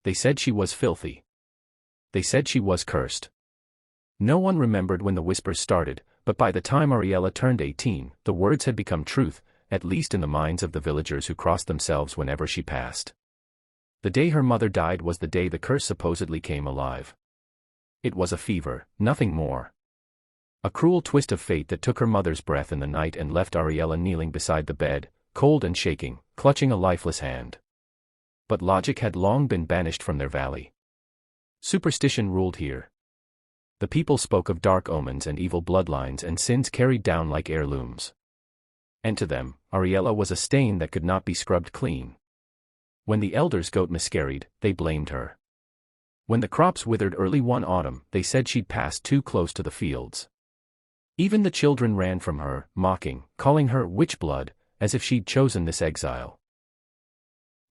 They said she was filthy. They said she was cursed. No one remembered when the whispers started, but by the time Ariella turned 18, the words had become truth, at least in the minds of the villagers who crossed themselves whenever she passed. The day her mother died was the day the curse supposedly came alive. It was a fever, nothing more. A cruel twist of fate that took her mother's breath in the night and left Ariella kneeling beside the bed, cold and shaking, clutching a lifeless hand. But logic had long been banished from their valley. Superstition ruled here. The people spoke of dark omens and evil bloodlines and sins carried down like heirlooms. And to them, Ariella was a stain that could not be scrubbed clean. When the elders' goat miscarried, they blamed her. When the crops withered early one autumn, they said she'd passed too close to the fields. Even the children ran from her, mocking, calling her witch blood, as if she'd chosen this exile.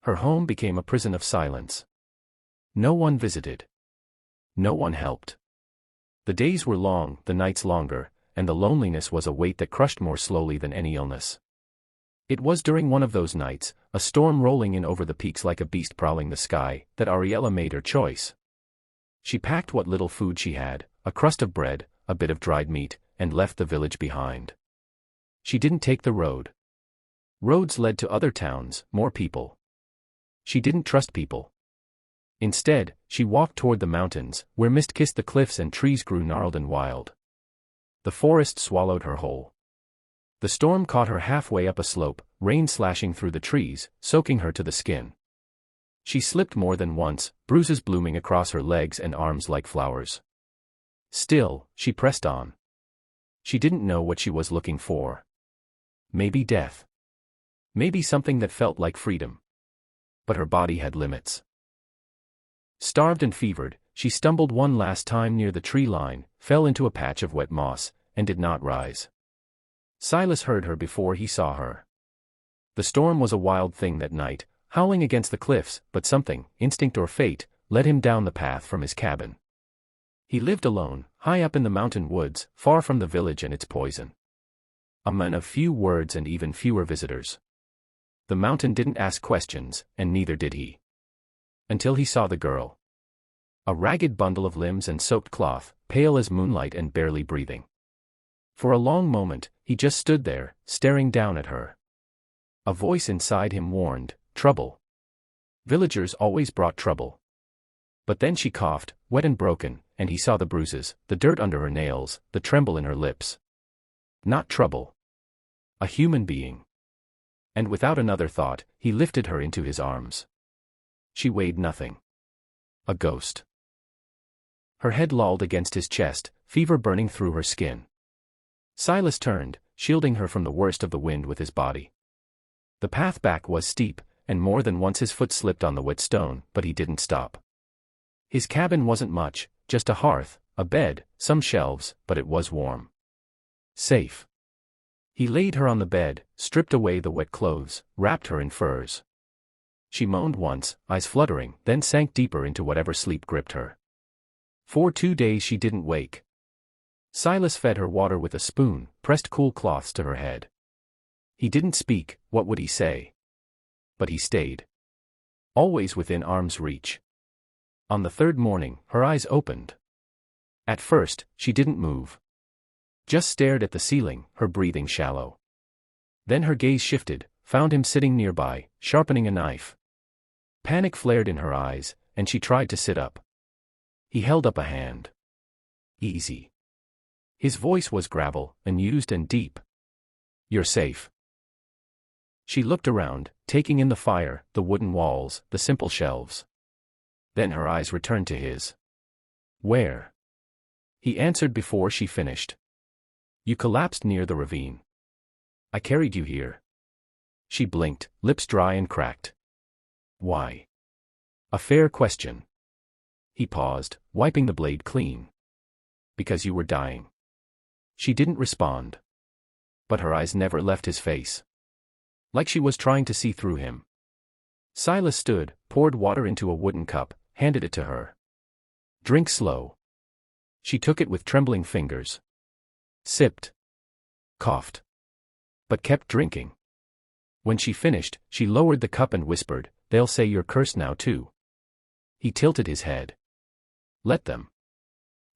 Her home became a prison of silence. No one visited. No one helped. The days were long, the nights longer, and the loneliness was a weight that crushed more slowly than any illness. It was during one of those nights, a storm rolling in over the peaks like a beast prowling the sky, that Ariella made her choice. She packed what little food she had, a crust of bread, a bit of dried meat, and left the village behind. She didn't take the road. Roads led to other towns, more people. She didn't trust people. Instead, she walked toward the mountains, where mist kissed the cliffs and trees grew gnarled and wild. The forest swallowed her whole. The storm caught her halfway up a slope, rain slashing through the trees, soaking her to the skin. She slipped more than once, bruises blooming across her legs and arms like flowers. Still, she pressed on. She didn't know what she was looking for. Maybe death. Maybe something that felt like freedom. But her body had limits. Starved and fevered, she stumbled one last time near the tree line, fell into a patch of wet moss, and did not rise. Silas heard her before he saw her. The storm was a wild thing that night, howling against the cliffs, but something, instinct or fate, led him down the path from his cabin. He lived alone, high up in the mountain woods, far from the village and its poison. A man of few words and even fewer visitors. The mountain didn't ask questions, and neither did he. Until he saw the girl. A ragged bundle of limbs and soaked cloth, pale as moonlight and barely breathing. For a long moment, he just stood there, staring down at her. A voice inside him warned, trouble. Villagers always brought trouble. But then she coughed, wet and broken, and he saw the bruises, the dirt under her nails, the tremble in her lips. Not trouble. A human being. And without another thought, he lifted her into his arms. She weighed nothing. A ghost. Her head lolled against his chest, fever burning through her skin. Silas turned, shielding her from the worst of the wind with his body. The path back was steep, and more than once his foot slipped on the wet stone, but he didn't stop. His cabin wasn't much, just a hearth, a bed, some shelves, but it was warm. Safe. He laid her on the bed, stripped away the wet clothes, wrapped her in furs. She moaned once, eyes fluttering, then sank deeper into whatever sleep gripped her. For 2 days she didn't wake. Silas fed her water with a spoon, pressed cool cloths to her head. He didn't speak, what would he say? But he stayed. Always within arm's reach. On the third morning, her eyes opened. At first, she didn't move. Just stared at the ceiling, her breathing shallow. Then her gaze shifted, found him sitting nearby, sharpening a knife. Panic flared in her eyes, and she tried to sit up. He held up a hand. Easy. His voice was gravel, unused and deep. You're safe. She looked around, taking in the fire, the wooden walls, the simple shelves. Then her eyes returned to his. Where? He answered before she finished. You collapsed near the ravine. I carried you here. She blinked, lips dry and cracked. Why? A fair question. He paused, wiping the blade clean. Because you were dying. She didn't respond. But her eyes never left his face. Like she was trying to see through him. Silas stood, poured water into a wooden cup, handed it to her. Drink slow. She took it with trembling fingers. Sipped. Coughed. But kept drinking. When she finished, she lowered the cup and whispered, They'll say you're cursed now too. He tilted his head. Let them.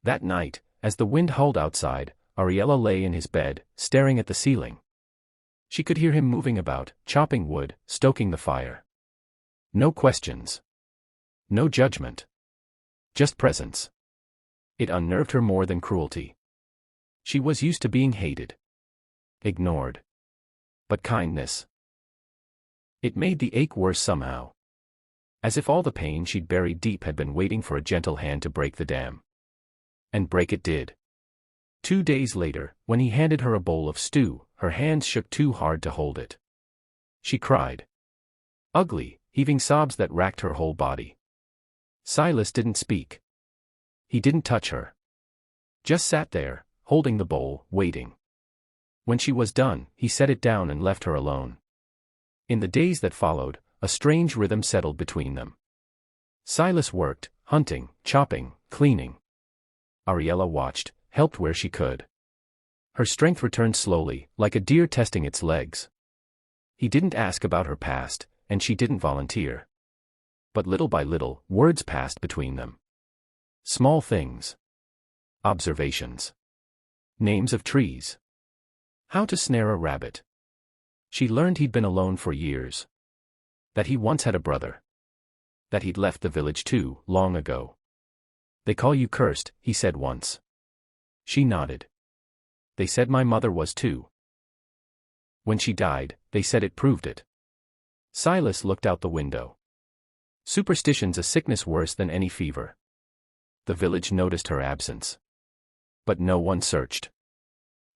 That night, as the wind howled outside, Ariella lay in his bed, staring at the ceiling. She could hear him moving about, chopping wood, stoking the fire. No questions. No judgment. Just presence. It unnerved her more than cruelty. She was used to being hated. Ignored. But kindness. It made the ache worse somehow. As if all the pain she'd buried deep had been waiting for a gentle hand to break the dam. And break it did. 2 days later, when he handed her a bowl of stew, her hands shook too hard to hold it. She cried. Ugly, heaving sobs that racked her whole body. Silas didn't speak. He didn't touch her. Just sat there, holding the bowl, waiting. When she was done, he set it down and left her alone. In the days that followed, a strange rhythm settled between them. Silas worked, hunting, chopping, cleaning. Ariella watched, helped where she could. Her strength returned slowly, like a deer testing its legs. He didn't ask about her past, and she didn't volunteer. But little by little, words passed between them. Small things. Observations. Names of trees. How to snare a rabbit. She learned he'd been alone for years. That he once had a brother. That he'd left the village too, long ago. They call you cursed, he said once. She nodded. They said my mother was too. When she died, they said it proved it. Silas looked out the window. Superstition's a sickness worse than any fever. The village noticed her absence. But no one searched.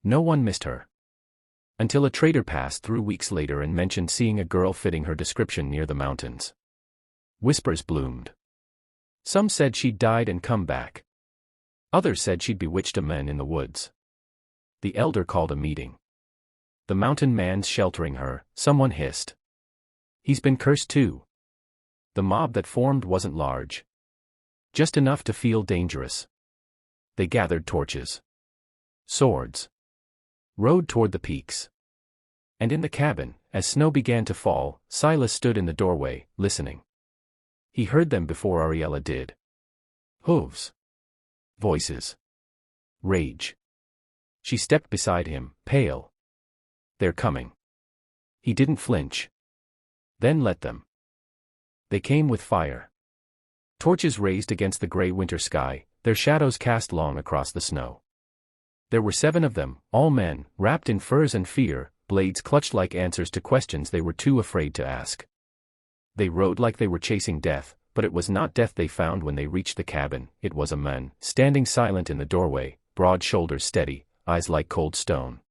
No one missed her. Until a trader passed through weeks later and mentioned seeing a girl fitting her description near the mountains. Whispers bloomed. Some said she'd died and come back. Others said she'd bewitched a man in the woods. The elder called a meeting. The mountain man's sheltering her, someone hissed. He's been cursed too. The mob that formed wasn't large. Just enough to feel dangerous. They gathered torches. Swords. Rode toward the peaks. And in the cabin, as snow began to fall, Silas stood in the doorway, listening. He heard them before Ariella did. Hooves. Voices. Rage. She stepped beside him, pale. They're coming. He didn't flinch. Then let them. They came with fire. Torches raised against the gray winter sky, their shadows cast long across the snow. There were 7 of them, all men, wrapped in furs and fear, blades clutched like answers to questions they were too afraid to ask. They rode like they were chasing death, but it was not death they found when they reached the cabin, it was a man, standing silent in the doorway, broad shoulders steady, eyes like cold stone.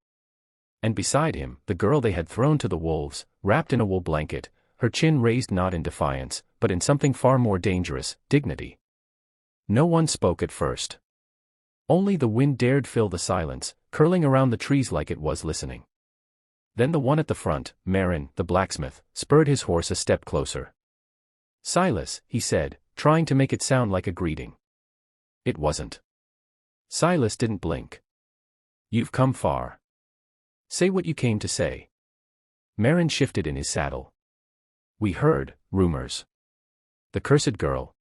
And beside him, the girl they had thrown to the wolves, wrapped in a wool blanket, her chin raised not in defiance, but in something far more dangerous, dignity. No one spoke at first. Only the wind dared fill the silence, curling around the trees like it was listening. Then the one at the front, Marin, the blacksmith, spurred his horse a step closer. Silas, he said, trying to make it sound like a greeting. It wasn't. Silas didn't blink. You've come far. Say what you came to say. Marin shifted in his saddle. We heard rumors. The cursed girl.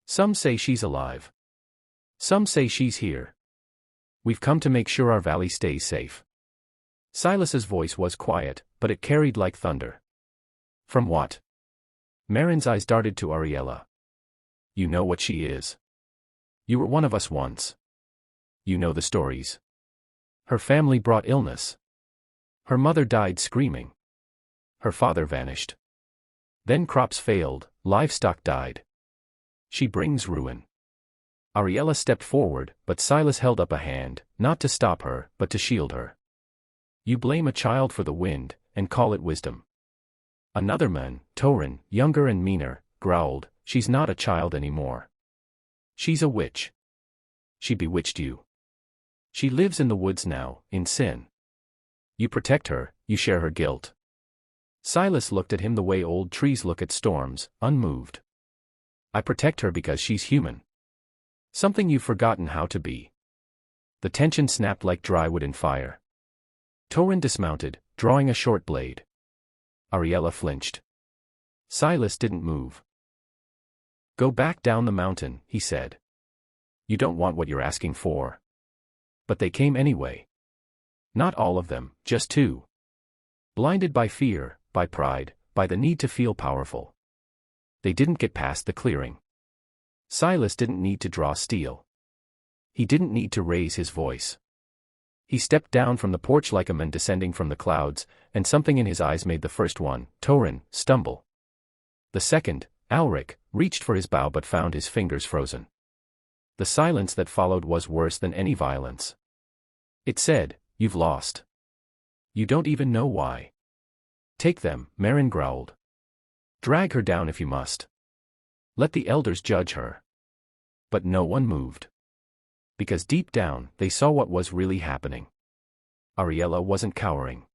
Some say she's alive. Some say she's here. We've come to make sure our valley stays safe. Silas's voice was quiet, but it carried like thunder. From what? Marin's eyes darted to Ariella. You know what she is. You were one of us once. You know the stories. Her family brought illness. Her mother died screaming. Her father vanished. Then crops failed, livestock died. She brings ruin. Ariella stepped forward, but Silas held up a hand, not to stop her, but to shield her. You blame a child for the wind, and call it wisdom. Another man, Torin, younger and meaner, growled, she's not a child anymore. She's a witch. She bewitched you. She lives in the woods now, in sin. You protect her, you share her guilt. Silas looked at him the way old trees look at storms, unmoved. I protect her because she's human. Something you've forgotten how to be. The tension snapped like dry wood in fire. Torin dismounted, drawing a short blade. Ariella flinched. Silas didn't move. Go back down the mountain, he said. You don't want what you're asking for. But they came anyway. Not all of them, just 2. Blinded by fear, by pride, by the need to feel powerful. They didn't get past the clearing. Silas didn't need to draw steel. He didn't need to raise his voice. He stepped down from the porch like a man descending from the clouds, and something in his eyes made the first one, Torin, stumble. The second, Alric, reached for his bow but found his fingers frozen. The silence that followed was worse than any violence. It said, "You've lost. You don't even know why. Take them," Marin growled. "Drag her down if you must. Let the elders judge her." But no one moved. Because deep down, they saw what was really happening. Ariella wasn't cowering.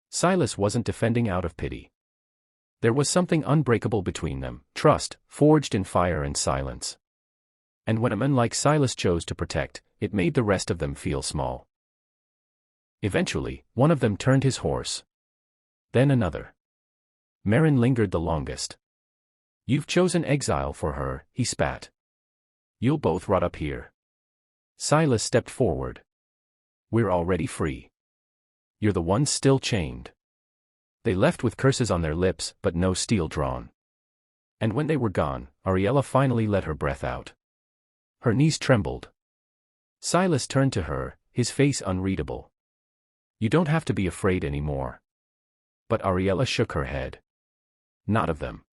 Silas wasn't defending out of pity. There was something unbreakable between them, trust, forged in fire and silence. And when a man like Silas chose to protect, it made the rest of them feel small. Eventually, one of them turned his horse. Then another. Marin lingered the longest. "You've chosen exile for her," he spat. "You'll both rot up here." Silas stepped forward. "We're already free. You're the ones still chained." They left with curses on their lips, but no steel drawn. And when they were gone, Ariella finally let her breath out. Her knees trembled. Silas turned to her, his face unreadable. "You don't have to be afraid anymore." But Ariella shook her head. "Not of them.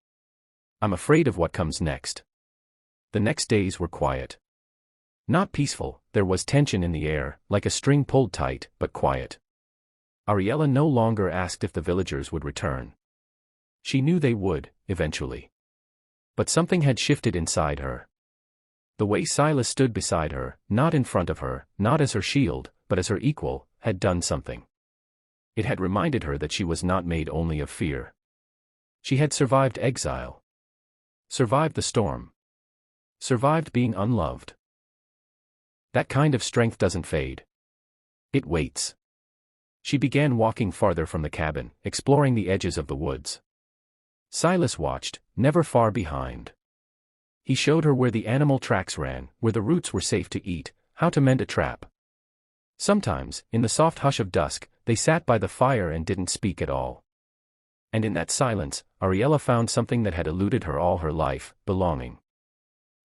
I'm afraid of what comes next." The next days were quiet. Not peaceful, there was tension in the air, like a string pulled tight, but quiet. Ariella no longer asked if the villagers would return. She knew they would, eventually. But something had shifted inside her. The way Silas stood beside her, not in front of her, not as her shield, but as her equal, had done something. It had reminded her that she was not made only of fear. She had survived exile. Survived the storm. Survived being unloved. That kind of strength doesn't fade. It waits. She began walking farther from the cabin, exploring the edges of the woods. Silas watched, never far behind. He showed her where the animal tracks ran, where the roots were safe to eat, how to mend a trap. Sometimes, in the soft hush of dusk, they sat by the fire and didn't speak at all. And in that silence, Ariella found something that had eluded her all her life, belonging.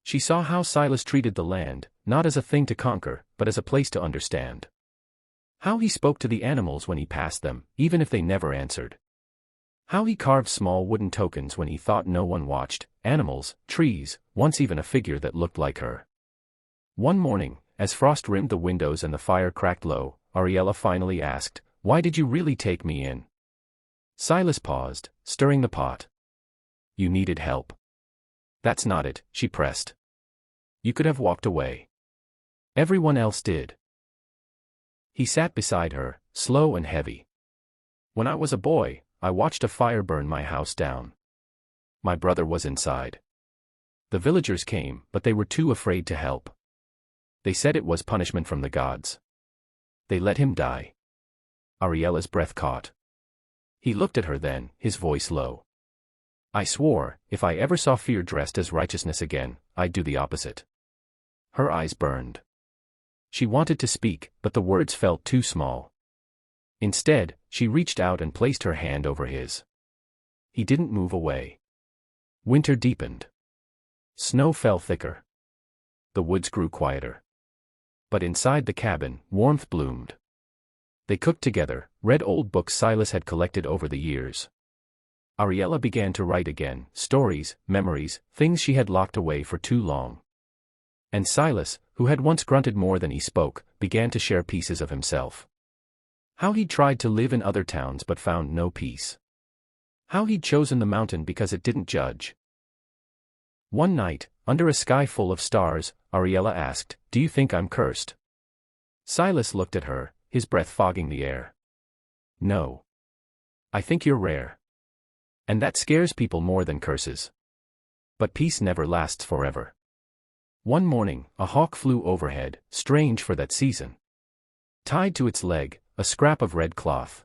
She saw how Silas treated the land, not as a thing to conquer, but as a place to understand. How he spoke to the animals when he passed them, even if they never answered. How he carved small wooden tokens when he thought no one watched, animals, trees, once even a figure that looked like her. One morning, as frost rimmed the windows and the fire cracked low, Ariella finally asked, "Why did you really take me in?" Silas paused, stirring the pot. "You needed help." "That's not it," she pressed. "You could have walked away. Everyone else did." He sat beside her, slow and heavy. "When I was a boy, I watched a fire burn my house down. My brother was inside. The villagers came, but they were too afraid to help. They said it was punishment from the gods. They let him die." Ariella's breath caught. He looked at her then, his voice low. "I swore, if I ever saw fear dressed as righteousness again, I'd do the opposite." Her eyes burned. She wanted to speak, but the words felt too small. Instead, she reached out and placed her hand over his. He didn't move away. Winter deepened. Snow fell thicker. The woods grew quieter. But inside the cabin, warmth bloomed. They cooked together, read old books Silas had collected over the years. Ariella began to write again, stories, memories, things she had locked away for too long. And Silas, who had once grunted more than he spoke, began to share pieces of himself. How he'd tried to live in other towns but found no peace. How he'd chosen the mountain because it didn't judge. One night, under a sky full of stars, Ariella asked, "Do you think I'm cursed?" Silas looked at her, his breath fogging the air. "No. I think you're rare. And that scares people more than curses. But peace never lasts forever." One morning, a hawk flew overhead, strange for that season. Tied to its leg, a scrap of red cloth.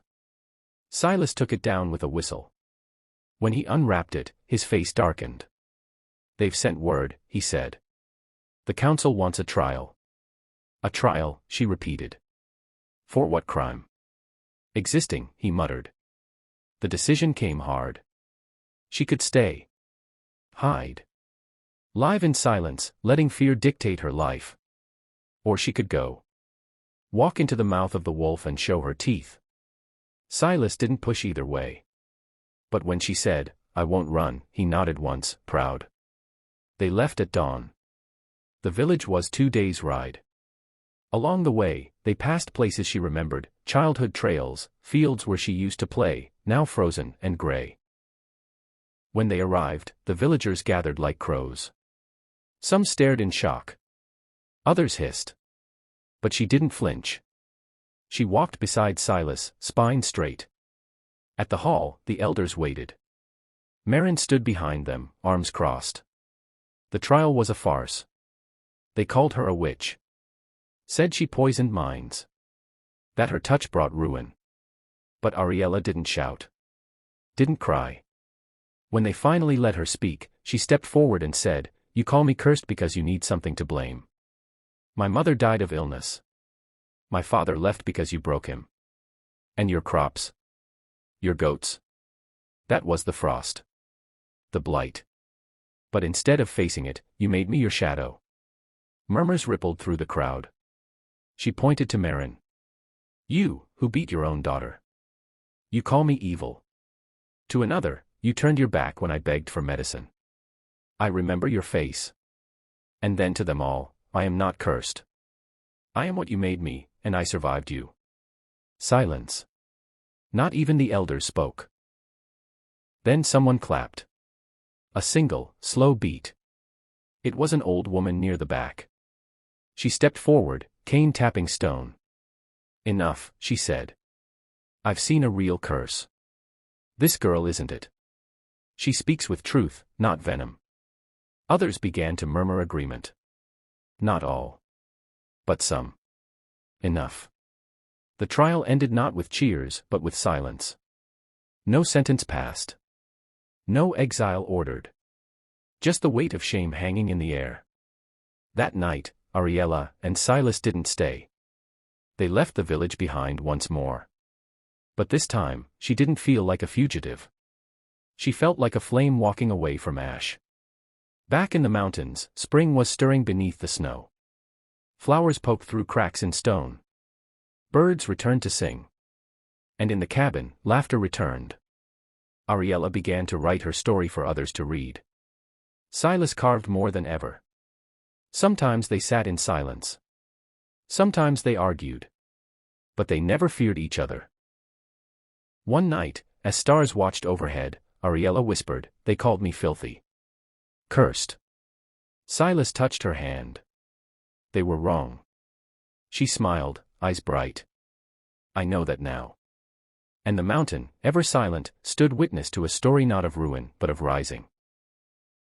Silas took it down with a whistle. When he unwrapped it, his face darkened. They've sent word, he said. The council wants a trial. A trial, she repeated. For what crime? Existing, he muttered. The decision came hard. She could stay. Hide. Live in silence, letting fear dictate her life. Or she could go. Walk into the mouth of the wolf and show her teeth. Silas didn't push either way. But when she said, "I won't run," he nodded once, proud. They left at dawn. The village was 2 days' ride. Along the way, they passed places she remembered, childhood trails, fields where she used to play, now frozen and gray. When they arrived, the villagers gathered like crows. Some stared in shock. Others hissed. But she didn't flinch. She walked beside Silas, spine straight. At the hall, the elders waited. Marin stood behind them, arms crossed. The trial was a farce. They called her a witch. Said she poisoned minds. That her touch brought ruin. But Ariella didn't shout. Didn't cry. When they finally let her speak, she stepped forward and said, "You call me cursed because you need something to blame. My mother died of illness. My father left because you broke him. And your crops? Your goats? That was the frost. The blight. But instead of facing it, you made me your shadow." Murmurs rippled through the crowd. She pointed to Marin. "You, who beat your own daughter. You call me evil. To another, you turned your back when I begged for medicine. I remember your face. And then to them all, I am not cursed. I am what you made me, and I survived you." Silence. Not even the elders spoke. Then someone clapped. A single, slow beat. It was an old woman near the back. She stepped forward, cane tapping stone. "Enough," she said. "I've seen a real curse. This girl isn't it. She speaks with truth, not venom." Others began to murmur agreement. Not all. But some. Enough. The trial ended not with cheers, but with silence. No sentence passed. No exile ordered. Just the weight of shame hanging in the air. That night, Ariella and Silas didn't stay. They left the village behind once more. But this time, she didn't feel like a fugitive. She felt like a flame walking away from ash. Back in the mountains, spring was stirring beneath the snow. Flowers poked through cracks in stone. Birds returned to sing. And in the cabin, laughter returned. Ariella began to write her story for others to read. Silas carved more than ever. Sometimes they sat in silence. Sometimes they argued. But they never feared each other. One night, as stars watched overhead, Ariella whispered, "They called me filthy. Cursed." Silas touched her hand. They were wrong. She smiled, eyes bright. "I know that now." And the mountain, ever silent, stood witness to a story not of ruin, but of rising.